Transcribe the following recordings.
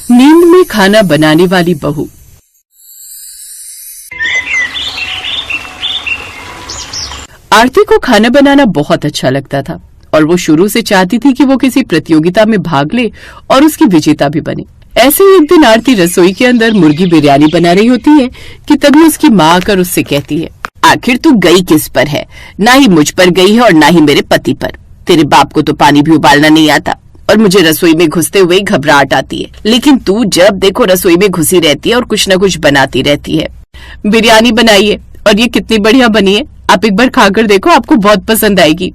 नींद में खाना बनाने वाली बहू। आरती को खाना बनाना बहुत अच्छा लगता था और वो शुरू से चाहती थी कि वो किसी प्रतियोगिता में भाग ले और उसकी विजेता भी बने। ऐसे ही एक दिन आरती रसोई के अंदर मुर्गी बिरयानी बना रही होती है कि तभी उसकी माँ आकर उससे कहती है, आखिर तू गई किस पर है? ना ही मुझ पर गई है और ना ही मेरे पति पर। तेरे बाप को तो पानी भी उबालना नहीं आता और मुझे रसोई में घुसते हुए घबराहट आती है, लेकिन तू जब देखो रसोई में घुसी रहती है और कुछ न कुछ बनाती रहती है। बिरयानी बनाई है और ये कितनी बढ़िया बनी है, आप एक बार खाकर देखो, आपको बहुत पसंद आएगी।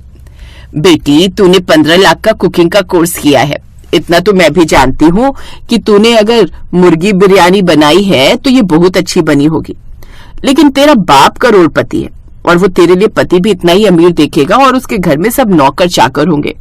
बेटी, तूने 15 लाख का कुकिंग का कोर्स किया है, इतना तो मैं भी जानती हूँ कि तूने अगर मुर्गी बिरयानी बनाई है तो ये बहुत अच्छी बनी होगी, लेकिन तेरा बाप करोड़पति है और वो तेरे लिए पति भी इतना ही अमीर देखेगा और उसके घर में सब नौकर चाकर होंगे,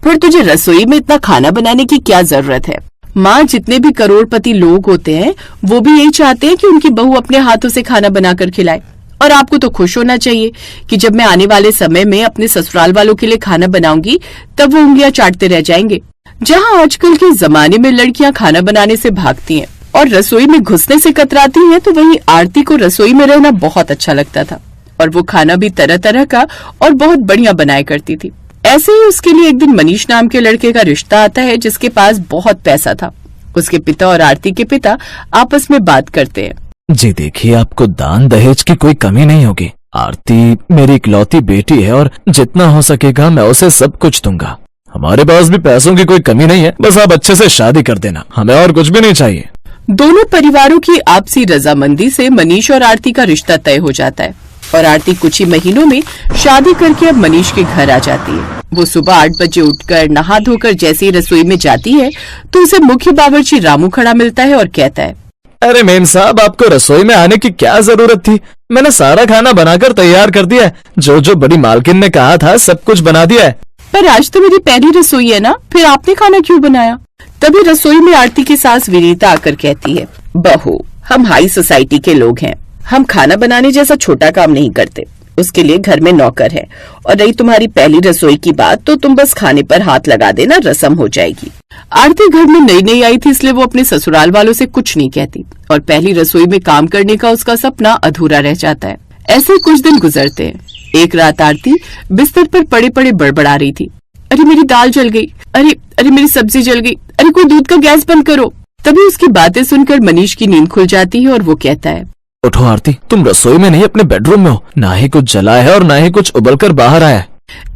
फिर तुझे रसोई में इतना खाना बनाने की क्या जरूरत है? माँ, जितने भी करोड़पति लोग होते हैं वो भी यही चाहते हैं कि उनकी बहू अपने हाथों से खाना बनाकर खिलाए, और आपको तो खुश होना चाहिए कि जब मैं आने वाले समय में अपने ससुराल वालों के लिए खाना बनाऊंगी तब वो उंगलियां चाटते रह जाएंगे। जहाँ आजकल के जमाने में लड़कियां खाना बनाने से भागती हैं और रसोई में घुसने से कतराती हैं, तो वहीं आरती को रसोई में रहना बहुत अच्छा लगता था और वो खाना भी तरह तरह का और बहुत बढ़िया बनाया करती थी। ऐसे ही उसके लिए एक दिन मनीष नाम के लड़के का रिश्ता आता है जिसके पास बहुत पैसा था। उसके पिता और आरती के पिता आपस में बात करते हैं। जी देखिए, आपको दान दहेज की कोई कमी नहीं होगी। आरती मेरी इकलौती बेटी है और जितना हो सकेगा मैं उसे सब कुछ दूंगा। हमारे पास भी पैसों की कोई कमी नहीं है, बस आप अच्छे से शादी कर देना, हमें और कुछ भी नहीं चाहिए। दोनों परिवारों की आपसी रजामंदी से मनीष और आरती का रिश्ता तय हो जाता है और आरती कुछ ही महीनों में शादी करके अब मनीष के घर आ जाती है। वो सुबह 8 बजे उठकर नहा धोकर जैसे ही रसोई में जाती है तो उसे मुख्य बावर्ची रामू खड़ा मिलता है और कहता है, अरे मेम साहब, आपको रसोई में आने की क्या जरूरत थी? मैंने सारा खाना बनाकर तैयार कर दिया है, जो बड़ी मालकिन ने कहा था सब कुछ बना दिया है। पर आज तो मेरी पहली रसोई है ना, फिर आपने खाना क्यों बनाया? तभी रसोई में आरती की सास विनीता आकर कहती है, बहू, हम हाई सोसाइटी के लोग हैं, हम खाना बनाने जैसा छोटा काम नहीं करते, उसके लिए घर में नौकर है, और रही तुम्हारी पहली रसोई की बात तो तुम बस खाने पर हाथ लगा देना, रस्म हो जाएगी। आरती घर में नई नई आई थी इसलिए वो अपने ससुराल वालों से कुछ नहीं कहती और पहली रसोई में काम करने का उसका सपना अधूरा रह जाता है। ऐसे ही कुछ दिन गुजरते हैं। एक रात आरती बिस्तर पर पड़े पड़े बड़बड़ा रही थी, अरे मेरी दाल जल गई, अरे मेरी सब्जी जल गई, अरे कोई दूध का गैस बंद करो। तभी उसकी बातें सुनकर मनीष की नींद खुल जाती है और वो कहता है, उठो आरती, तुम रसोई में नहीं अपने बेडरूम में हो, ना ही कुछ जला है और ना ही कुछ उबलकर बाहर आया है।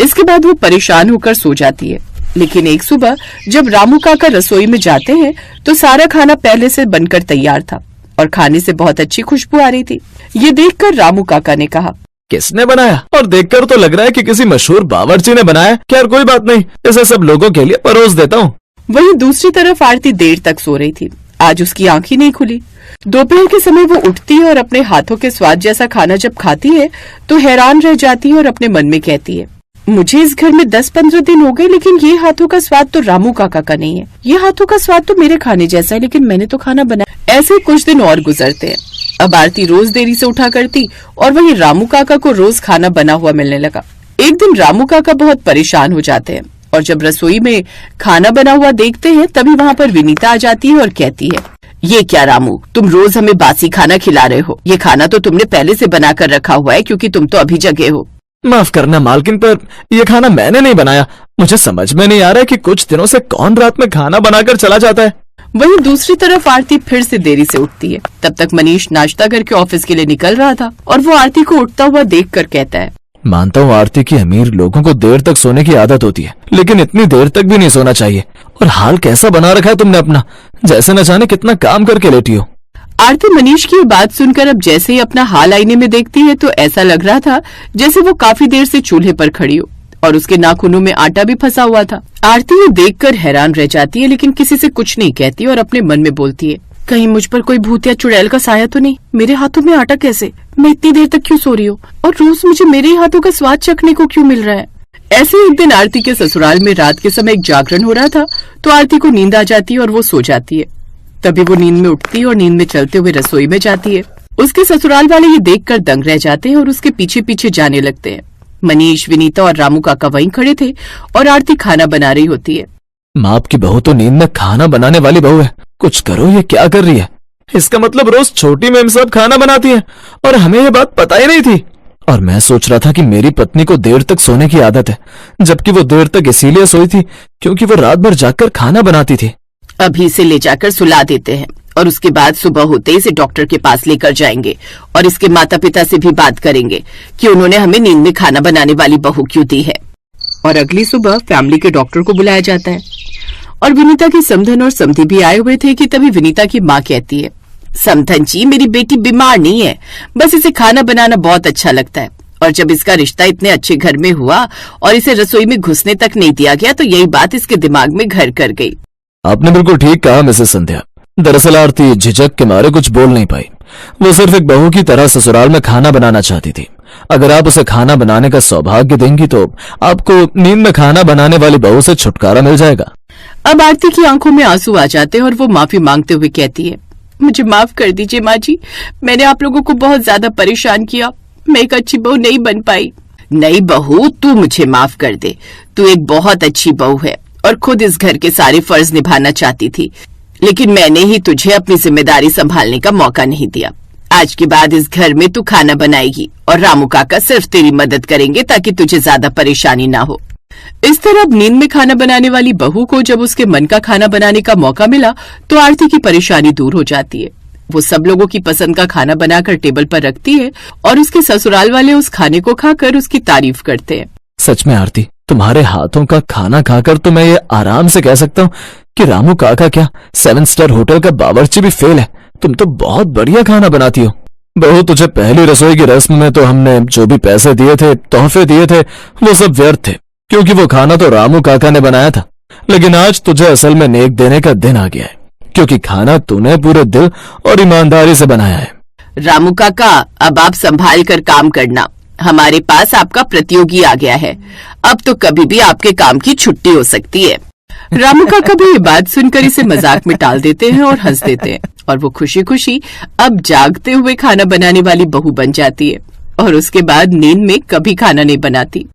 इसके बाद वो परेशान होकर सो जाती है। लेकिन एक सुबह जब रामू काका रसोई में जाते हैं तो सारा खाना पहले से बनकर तैयार था और खाने से बहुत अच्छी खुशबू आ रही थी। ये देखकर रामू काका ने कहा, किसने बनाया? और देखकर तो लग रहा है कि किसी मशहूर बावर्ची ने बनाया। क्या कोई बात नहीं, इसे सब लोगों के लिए परोस देता हूँ। वहीं दूसरी तरफ आरती देर तक सो रही थी। आज उसकी आंख ही नहीं खुली। दोपहर के समय वो उठती है और अपने हाथों के स्वाद जैसा खाना जब खाती है तो हैरान रह जाती है और अपने मन में कहती है, मुझे इस घर में 10-15 दिन हो गए लेकिन ये हाथों का स्वाद तो रामू काका का नहीं है। ये हाथों का स्वाद तो मेरे खाने जैसा है लेकिन मैंने तो खाना बनाया। ऐसे कुछ दिन और गुजरते हैं। अब आरती रोज देरी से उठा करती और वहीं रामू काका को रोज खाना बना हुआ मिलने लगा। एक दिन रामू काका बहुत परेशान हो जाते हैं और जब रसोई में खाना बना हुआ देखते हैं तभी वहाँ पर विनीता आ जाती है और कहती है, ये क्या रामू, तुम रोज हमें बासी खाना खिला रहे हो? ये खाना तो तुमने पहले से बना कर रखा हुआ है क्योंकि तुम तो अभी जगे हो। माफ करना मालकिन, पर यह खाना मैंने नहीं बनाया। मुझे समझ में नहीं आ रहा है कि कुछ दिनों से कौन रात में खाना बनाकर चला जाता है। वहीं दूसरी तरफ आरती फिर से देरी से उठती है। तब तक मनीष नाश्ता करके ऑफिस के लिए निकल रहा था और वो आरती को उठता हुआ देखकर कहता है, मानता हूँ आरती की अमीर लोगों को देर तक सोने की आदत होती है, लेकिन इतनी देर तक भी नहीं सोना चाहिए। और हाल कैसा बना रखा है तुमने अपना, जैसे न जाने कितना काम करके लेटी हो। आरती मनीष की बात सुनकर अब जैसे ही अपना हाल आईने में देखती है तो ऐसा लग रहा था जैसे वो काफी देर से चूल्हे पर खड़ी हो और उसके नाखूनों में आटा भी फंसा हुआ था। आरती ये देखकर हैरान रह जाती है लेकिन किसी से कुछ नहीं कहती और अपने मन में बोलती है, कहीं मुझ पर कोई भूत या चुड़ैल का साया तो नहीं? मेरे हाथों में आटा कैसे? मैं इतनी देर तक क्यों सो रही हूँ और रोज मुझे मेरे ही हाथों का स्वाद चखने को क्यों मिल रहा है? ऐसे एक दिन आरती के ससुराल में रात के समय एक जागरण हो रहा था तो आरती को नींद आ जाती है और वो सो जाती है। तभी वो नींद में उठती है और नींद में चलते हुए रसोई में जाती है। उसके ससुराल वाले ये देखकर दंग रह जाते हैं और उसके पीछे पीछे जाने लगते हैं। मनीष, विनीता और रामू काका वहीं खड़े थे और आरती खाना बना रही होती है। माँ आपकी बहू तो नींद में खाना बनाने वाली बहू है, कुछ करो, ये क्या कर रही है? इसका मतलब रोज छोटी मेम साहब खाना बनाती है और हमें ये बात पता ही नहीं थी। और मैं सोच रहा था कि मेरी पत्नी को देर तक सोने की आदत है, जबकि वो देर तक इसीलिए सोई थी क्योंकि वो रात भर जाकर खाना बनाती थी। अभी इसे ले जाकर सुला देते हैं और उसके बाद सुबह होते ही इसे डॉक्टर के पास लेकर जाएंगे और इसके माता पिता से भी बात करेंगे कि उन्होंने हमें नींद में खाना बनाने वाली बहू क्यों दी है। और अगली सुबह फैमिली के डॉक्टर को बुलाया जाता है और विनीता की समधन और समधी भी आए हुए थे कि तभी विनीता की माँ कहती है, समधन जी, मेरी बेटी बीमार नहीं है, बस इसे खाना बनाना बहुत अच्छा लगता है और जब इसका रिश्ता इतने अच्छे घर में हुआ और इसे रसोई में घुसने तक नहीं दिया गया तो यही बात इसके दिमाग में घर कर गई। आपने बिल्कुल ठीक कहा मिसेस संध्या। दरअसल आरती झिझक के मारे कुछ बोल नहीं पाई। वो सिर्फ एक बहू की तरह ससुराल में खाना बनाना चाहती थी। अगर आप उसे खाना बनाने का सौभाग्य देंगी तो आपको नींद में खाना बनाने वाली बहू से छुटकारा मिल जाएगा। अब आरती की आंखों में आंसू आ जाते हैं और वो माफी मांगते हुए कहती है, मुझे माफ कर दीजिए माँ जी, मैंने आप लोगों को बहुत ज्यादा परेशान किया, मैं एक अच्छी बहू नहीं बन पाई। नहीं बहू, तू मुझे माफ कर दे, तू एक बहुत अच्छी बहू है और खुद इस घर के सारे फर्ज निभाना चाहती थी, लेकिन मैंने ही तुझे अपनी जिम्मेदारी संभालने का मौका नहीं दिया। आज के बाद इस घर में तू खाना बनाएगी और रामू काका सिर्फ तेरी मदद करेंगे ताकि तुझे ज्यादा परेशानी ना हो। इस तरह अब नींद में खाना बनाने वाली बहू को जब उसके मन का खाना बनाने का मौका मिला तो आरती की परेशानी दूर हो जाती है। वो सब लोगों की पसंद का खाना बनाकर टेबल पर रखती है और उसके ससुराल वाले उस खाने को खाकर उसकी तारीफ करते हैं। सच में आरती, तुम्हारे हाथों का खाना खाकर तो मैं ये आराम से कह सकता हूँ कि रामू काका क्या 7 स्टार होटल का बावर्ची भी फेल है। तुम तो बहुत बढ़िया खाना बनाती हो। बहू, तुझे पहली रसोई की रस्म में तो हमने जो भी पैसे दिए थे, तोहफे दिए थे, वो सब व्यर्थ थे क्योंकि वो खाना तो रामू काका ने बनाया था। लेकिन आज तुझे असल में नेक देने का दिन आ गया है क्योंकि खाना तूने पूरे दिल और ईमानदारी से बनाया है। रामू काका, अब आप संभाल कर काम करना, हमारे पास आपका प्रतियोगी आ गया है, अब तो कभी भी आपके काम की छुट्टी हो सकती है। रामू काका भी ये बात सुनकर इसे मजाक में टाल देते हैं और हंस देते हैं और वो खुशी खुशी अब जागते हुए खाना बनाने वाली बहू बन जाती है और उसके बाद नींद में कभी खाना नहीं बनाती।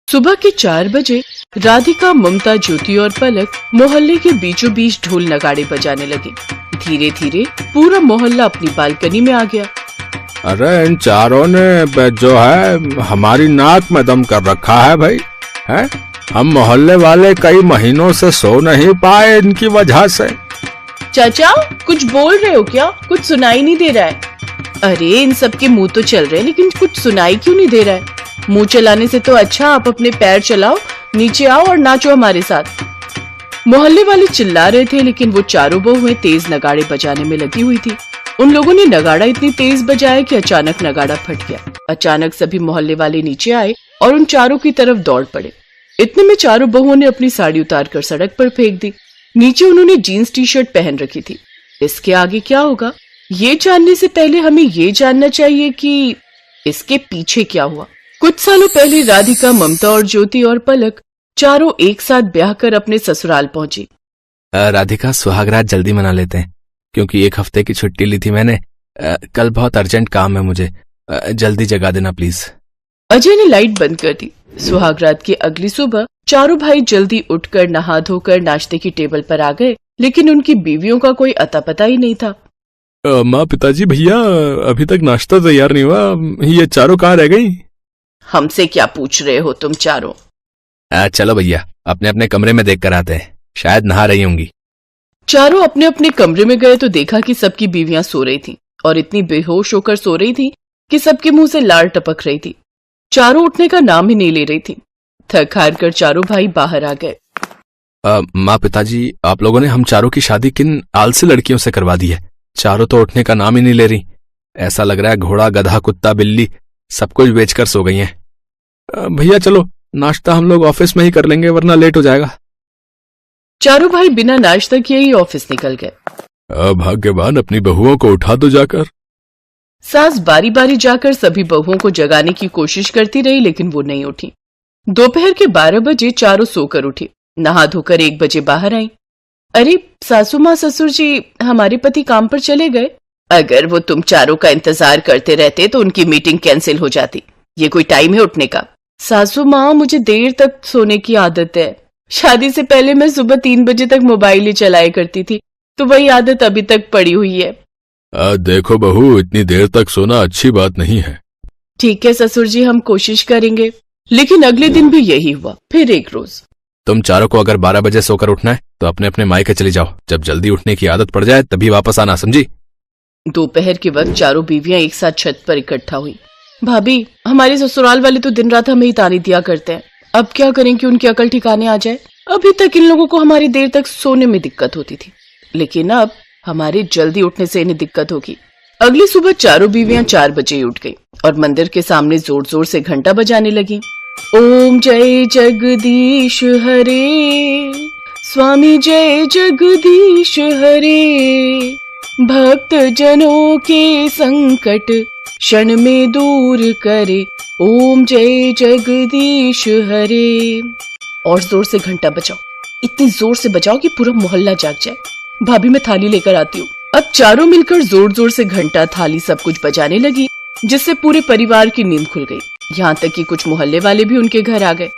सुबह के 4 बजे राधिका, ममता, ज्योति और पलक मोहल्ले के बीचों बीच ढोल नगाड़े बजाने लगे। धीरे धीरे पूरा मोहल्ला अपनी बालकनी में आ गया। अरे इन चारों ने जो है हमारी नाक में दम कर रखा है भाई, है? हम मोहल्ले वाले कई महीनों से सो नहीं पाए इनकी वजह से। चाचा, कुछ बोल रहे हो क्या? कुछ सुनाई नहीं दे रहा है। अरे इन सब के मुंह तो चल रहे हैं लेकिन कुछ सुनाई क्यों नहीं दे रहा है? मुंह चलाने से तो अच्छा आप अपने पैर चलाओ, नीचे आओ और नाचो हमारे साथ। मोहल्ले वाले चिल्ला रहे थे लेकिन वो चारों बहुएं तेज नगाड़े बजाने में लगी हुई थी। उन लोगों ने नगाड़ा इतनी तेज बजाया कि अचानक नगाड़ा फट गया। अचानक सभी मोहल्ले वाले नीचे आए और उन चारों की तरफ दौड़ पड़े। इतने में चारों बहुओं ने अपनी साड़ी उतारकर सड़क पर फेंक दी। नीचे उन्होंने जीन्स टी शर्ट पहन रखी थी। इसके आगे क्या होगा ये जानने से पहले हमें ये जानना चाहिए कि इसके पीछे क्या हुआ। कुछ सालों पहले राधिका, ममता और ज्योति और पलक चारों एक साथ ब्याह कर अपने ससुराल पहुंची। राधिका, सुहागरात जल्दी मना लेते हैं क्योंकि 1 हफ्ते की छुट्टी ली थी मैंने। कल बहुत अर्जेंट काम है मुझे, जल्दी जगा देना प्लीज। अजय ने लाइट बंद कर दी। सुहागरात की अगली सुबह चारों भाई जल्दी उठकर नहा धोकर नाश्ते की टेबल पर आ गए लेकिन उनकी बीवियों का कोई अता पता ही नहीं था। माँ, पिताजी, भैया, अभी तक नाश्ता तैयार नहीं हुआ, ये चारों कहाँ रह गई? हमसे क्या पूछ रहे हो तुम चारों? चलो भैया, अपने अपने कमरे में देख कर आते हैं, शायद नहा रही होंगी। चारों अपने अपने कमरे में गए तो देखा कि सबकी बीवियां सो रही थीं और इतनी बेहोश होकर सो रही थी कि सबके मुंह से लार टपक रही थी। चारों उठने का नाम ही नहीं ले रही थी। थक हार कर चारों भाई बाहर आ गए। माँ, पिताजी, आप लोगों ने हम चारों की शादी किन आलसी लड़कियों से करवा दी है? चारों तो उठने का नाम ही नहीं ले रही। ऐसा लग रहा है घोड़ा, गधा, कुत्ता, बिल्ली सब कुछ बेचकर सो गई हैं। भैया चलो, नाश्ता हम लोग ऑफिस में ही कर लेंगे वरना लेट हो जाएगा। चारों भाई बिना नाश्ता किए ही ऑफिस निकल गए। भाग्यवान, अपनी बहुओं को उठा दो जाकर। सास बारी बारी जाकर सभी बहुओं को जगाने की कोशिश करती रही लेकिन वो नहीं उठी। दोपहर के 12 बजे चारों सोकर उठी। नहा धोकर 1 बजे बाहर आई। अरे सासू माँ, ससुर जी, हमारे पति काम पर चले गए। अगर वो तुम चारों का इंतजार करते रहते तो उनकी मीटिंग कैंसिल हो जाती। ये कोई टाइम है उठने का? सासू माँ, मुझे देर तक सोने की आदत है। शादी से पहले मैं सुबह 3 बजे तक मोबाइल ही चलाया करती थी, तो वही आदत अभी तक पड़ी हुई है। देखो बहू, इतनी देर तक सोना अच्छी बात नहीं है। ठीक है ससुर जी, हम कोशिश करेंगे। लेकिन अगले दिन भी यही हुआ, फिर एक रोज। तुम चारों को अगर 12 बजे सोकर उठना है तो अपने अपने मायके चली जाओ। जब जल्दी उठने की आदत पड़ जाए तभी वापस आना, समझी? दोपहर के वक्त चारों बीवियां एक साथ छत पर इकट्ठा हुई। भाभी, हमारे ससुराल वाले तो दिन रात हमें ही ताने दिया करते हैं। अब क्या करें कि उनकी अकल ठिकाने आ जाए। अभी तक इन लोगों को हमारी देर तक सोने में दिक्कत होती थी, लेकिन अब हमारे जल्दी उठने से इन्हें दिक्कत होगी। अगली सुबह चारों बीवियां 4 बजे उठ गई और मंदिर के सामने जोर जोर से घंटा बजाने लगी। ओम जय जगदीश हरे, स्वामी जय जगदीश हरे, भक्त जनों के संकट क्षण में दूर करे, ओम जय जगदीश हरे। और जोर से घंटा बजाओ, इतनी जोर से बजाओ कि पूरा मोहल्ला जाग जाए। भाभी, मैं थाली लेकर आती हूँ। अब चारों मिलकर जोर जोर से घंटा, थाली सब कुछ बजाने लगी, जिससे पूरे परिवार की नींद खुल गई। यहाँ तक कि कुछ मोहल्ले वाले भी उनके घर आ गए।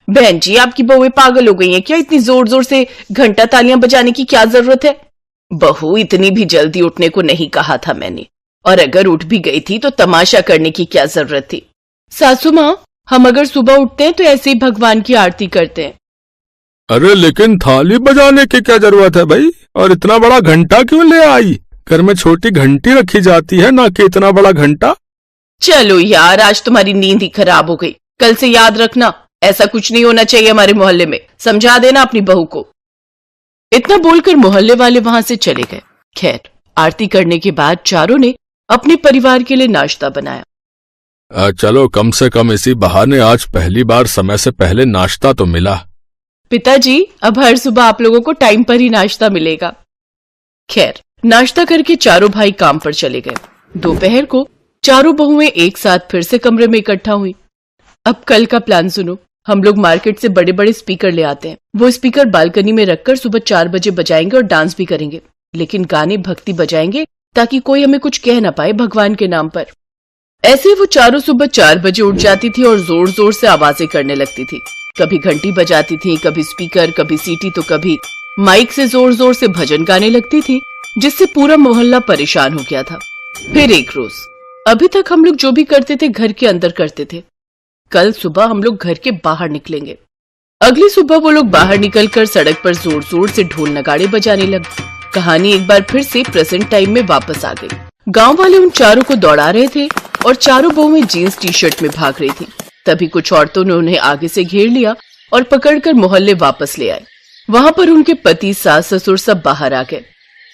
बहन जी, आपकी बहुएं पागल हो गई हैं क्या? इतनी जोर जोर से घंटा तालियां बजाने की क्या जरूरत है? बहू, इतनी भी जल्दी उठने को नहीं कहा था मैंने, और अगर उठ भी गई थी तो तमाशा करने की क्या जरूरत थी? सासू माँ, हम अगर सुबह उठते हैं तो ऐसे ही भगवान की आरती करते हैं। अरे लेकिन थाली बजाने की क्या जरूरत है भाई? और इतना बड़ा घंटा क्यों ले आई? घर में छोटी घंटी रखी जाती है, ना कि इतना बड़ा घंटा। चलो यार, आज तुम्हारी नींद ही खराब हो गई। कल से याद रखना, ऐसा कुछ नहीं होना चाहिए हमारे मोहल्ले में। समझा देना अपनी बहू को। इतना बोलकर मोहल्ले वाले वहां से चले गए। खैर, आरती करने के बाद चारों ने अपने परिवार के लिए नाश्ता बनाया। चलो, कम से कम इसी बहाने आज पहली बार समय से पहले नाश्ता तो मिला। पिताजी, अब हर सुबह आप लोगों को टाइम पर ही नाश्ता मिलेगा। खैर, नाश्ता करके चारों भाई काम पर चले गए। दोपहर को चारों बहुएं एक साथ फिर से कमरे में इकट्ठा हुई। अब कल का प्लान सुनो। हम लोग मार्केट से बड़े बड़े स्पीकर ले आते हैं। वो स्पीकर बालकनी में रखकर सुबह 4 बजे बजाएंगे और डांस भी करेंगे, लेकिन गाने भक्ति बजाएंगे ताकि कोई हमें कुछ कह ना पाए भगवान के नाम पर। ऐसे वो चारों सुबह 4 बजे उठ जाती थी और जोर जोर से आवाजें करने लगती थी। कभी घंटी बजाती थी, कभी स्पीकर, कभी सीटी, तो कभी माइक से जोर जोर से भजन गाने लगती थी, जिससे पूरा मोहल्ला परेशान हो गया था। फिर एक रोज, अभी तक हम लोग जो भी करते थे घर के अंदर करते थे। कल सुबह हम लोग घर के बाहर निकलेंगे। अगली सुबह वो लोग बाहर निकलकर सड़क पर जोर जोर से ढोल नगाड़े बजाने लगे। कहानी एक बार फिर से प्रेजेंट टाइम में वापस आ गई। गांव वाले उन चारों को दौड़ा रहे थे और चारों बहुएं जीन्स टी शर्ट में भाग रही थी। तभी कुछ औरतों ने उन्हें आगे से घेर लिया और पकड़कर मोहल्ले वापस ले आए। वहां पर उनके पति, सास, ससुर सब बाहर आ गए।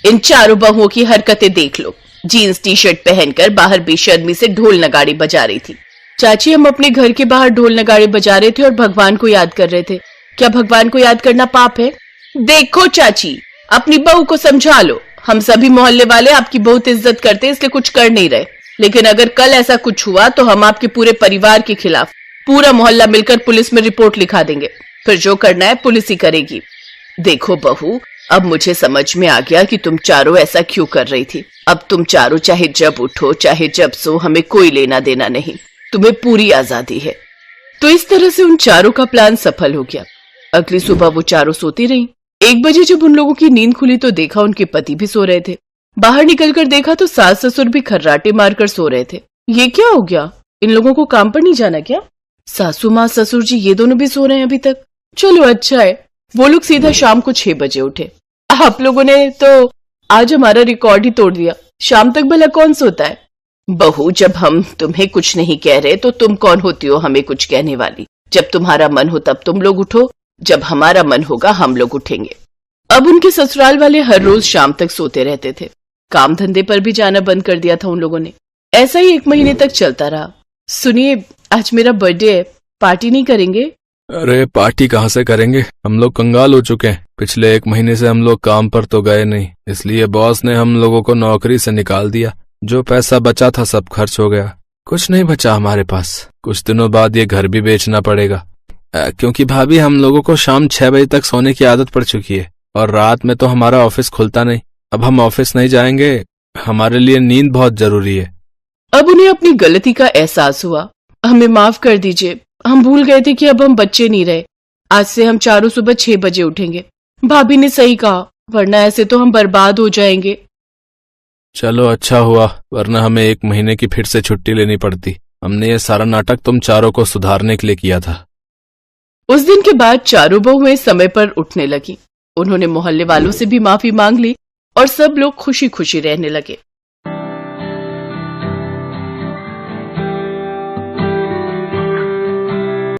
इन चारों बहुओं की हरकतें देख लो। जीन्स टी शर्ट पहनकर बाहर बेशर्मी से ढोल नगाड़े बजा रही थी। चाची, हम अपने घर के बाहर ढोल नगाड़े बजा रहे थे और भगवान को याद कर रहे थे। क्या भगवान को याद करना पाप है? देखो चाची, अपनी बहू को समझा लो। हम सभी मोहल्ले वाले आपकी बहुत इज्जत करते हैं, इसलिए कुछ कर नहीं रहे। लेकिन अगर कल ऐसा कुछ हुआ तो हम आपके पूरे परिवार के खिलाफ पूरा मोहल्ला मिलकर पुलिस में रिपोर्ट लिखा देंगे। फिर जो करना है पुलिस ही करेगी। देखो बहू, अब मुझे समझ में आ गया कि तुम चारों ऐसा क्यों कर रही थी। अब तुम चारों चाहे जब उठो चाहे जब सो, हमें कोई लेना देना नहीं। तुम्हें पूरी आजादी है। तो इस तरह से उन चारों का प्लान सफल हो गया। अगली सुबह वो चारों सोती रही। 1 बजे जब उन लोगों की नींद खुली तो देखा उनके पति भी सो रहे थे। बाहर निकलकर देखा तो सास ससुर भी खर्राटे मारकर सो रहे थे। ये क्या हो गया? इन लोगों को काम पर नहीं जाना क्या? सासू माँ, ससुर जी, ये दोनों भी सो रहे हैं अभी तक। चलो अच्छा है। वो लोग सीधा शाम को 6 बजे उठे। आप लोगों ने तो आज हमारा रिकॉर्ड ही तोड़ दिया। शाम तक भला कौन सोता है? बहू, जब हम तुम्हें कुछ नहीं कह रहे तो तुम कौन होती हो हमें कुछ कहने वाली? जब तुम्हारा मन हो तब तुम लोग उठो, जब हमारा मन होगा हम लोग उठेंगे। अब उनके ससुराल वाले हर रोज शाम तक सोते रहते थे। काम धंधे पर भी जाना बंद कर दिया था उन लोगों ने। ऐसा ही 1 महीने तक चलता रहा। सुनिए, आज मेरा बर्थडे है, पार्टी नहीं करेंगे? अरे पार्टी कहाँ से करेंगे? हम लोग कंगाल हो चुके हैं। पिछले 1 महीने से हम लोग काम पर तो गए नहीं, इसलिए बॉस ने हम लोगों को नौकरी से निकाल दिया। जो पैसा बचा था सब खर्च हो गया। कुछ नहीं बचा हमारे पास। कुछ दिनों बाद ये घर भी बेचना पड़ेगा, क्योंकि भाभी हम लोगों को शाम 6 बजे तक सोने की आदत पड़ चुकी है और रात में तो हमारा ऑफिस खुलता नहीं। अब हम ऑफिस नहीं जाएंगे हमारे लिए नींद बहुत जरूरी है। अब उन्हें अपनी गलती का एहसास हुआ। हमें माफ कर दीजिए, हम भूल गए थे कि अब हम बच्चे नहीं रहे। आज से हम चारों सुबह 6 बजे उठेंगे। भाभी ने सही कहा, वरना ऐसे तो हम बर्बाद हो जाएंगे। चलो अच्छा हुआ, वरना हमें 1 महीने की फिर से छुट्टी लेनी पड़ती। हमने ये सारा नाटक तुम चारों को सुधारने के लिए किया था। उस दिन के बाद चारों बहुएं समय पर उठने लगी। उन्होंने मोहल्ले वालों से भी माफी मांग ली और सब लोग खुशी खुशी रहने लगे।